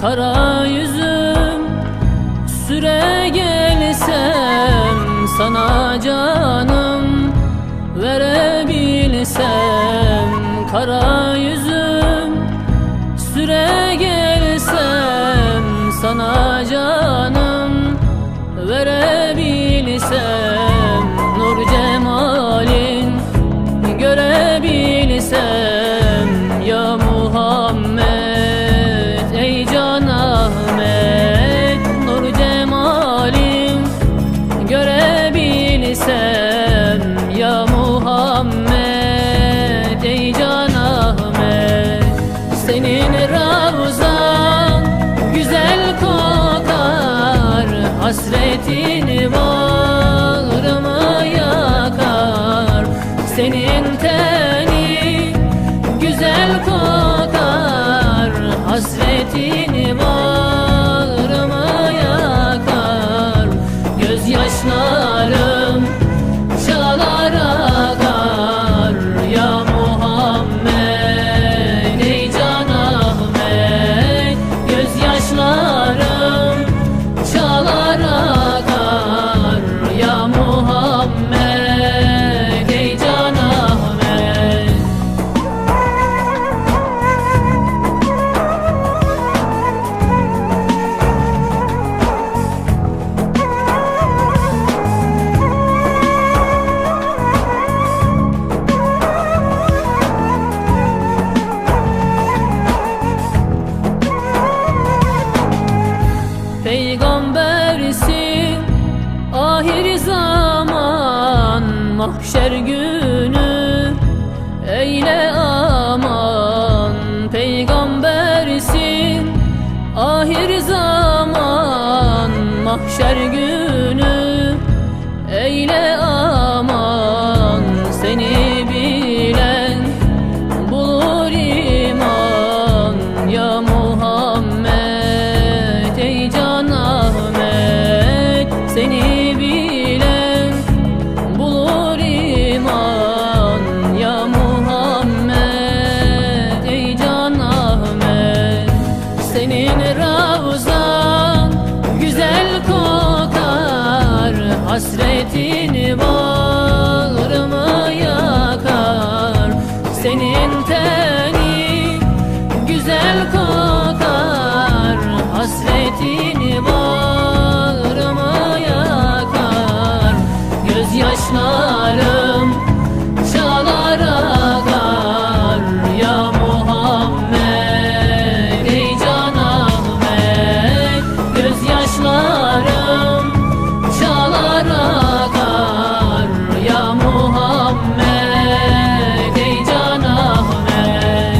kara yüzüm, süre gelsem sana canım verebilsem. Kara yüzüm, süre gelsem sana canım verebilsem. Nur cemalin görebilsem ya Muhammed, ey Can Ahmet. Nur cemalin görebilsem ya Muhammed, ey Can Ahmet. Senin ravzan güzel kokar, hasretini bağrıma yakar. Senin teni güzel kokar, hasretini bağrıma yakar. Gözyaşlarım çalar akar ya Muhammed, ey Can Ahmet. Gözyaşlarım çalar akar ya Muhammed, ey Can Ahmet. Peygambersin ahir zaman, mahşer günü eyle aman. Peygambersin ahir zaman, mahşer günü eyle aman. Seni bilen bulur iman ya Muhammed, ey Can Ahmet. Seni bilen bulur iman ya Muhammed, ey Can Ahmet. Senin ravzan güzel kokar, hasretini bağrıma yakar. Senin teni güzel kokar, hasretini bağrıma yakar. Gözyaşlarım çalar akar ya Muhammed, ey Can Ahmet. Gözyaşlarım çalar akar ya Muhammed, ey Can Ahmet.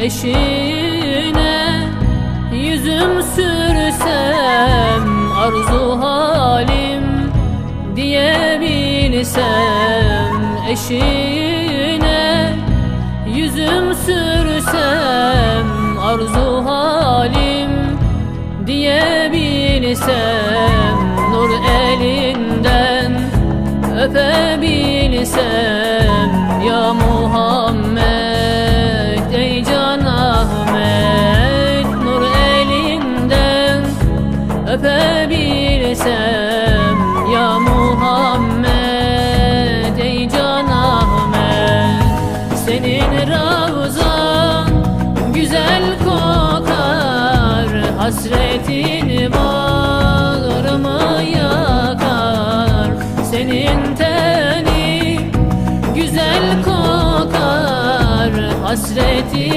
Eşine yüzüm sürsem, arzu halim diyebilsem. Eşine yüzüm sürsem, arzu halim diyebilsem. Nur elinden öpebilsem ya Muhammed, ey Can Ahmet. Nur elinden öpebilsem ya Muhammed, ey Can Ahmet. Senin ravzan güzel kokar, hasretini bağrıma yakar. Senin teni güzel kokar, hasretini